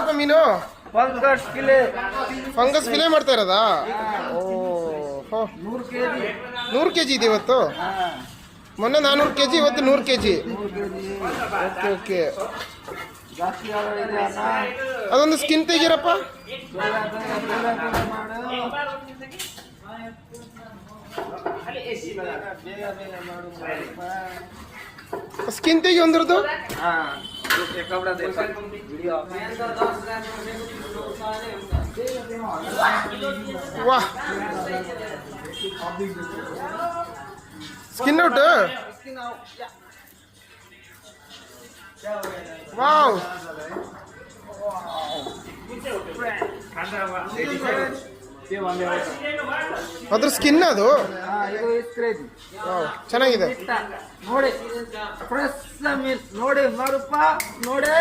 ಏನಪ್ಪ ಮೀನು? Fungus phile ಮಾಡ್ತಾ ಇರೋದಾ? ಓ 100 kg ಇದೆ ಇವತ್ತು. ಮೊನ್ನೆ 400 kg, ಇವತ್ತು 100 kg. Okay okay. ಅದೊಂದು ಸ್ಕಿನ್ ತೆಗೀರಪ್ಪ. ಸ್ಕಿನ್ ತೆಗಿ ಒಂದ್ರದ್ದು. ವಾ, ಸ್ಕಿನ್ ಔಟ್. ವಾವ್, ಅದ್ರ ಸ್ಕಿನ್ ಅದು. ಚೆನ್ನಾಗಿದೆ ನೋಡಿ, ಫ್ರೆಶ್ ಮೀನ್ಸ್ ನೋಡಿ ಮಾರುಪ್ಪ ನೋಡಿ.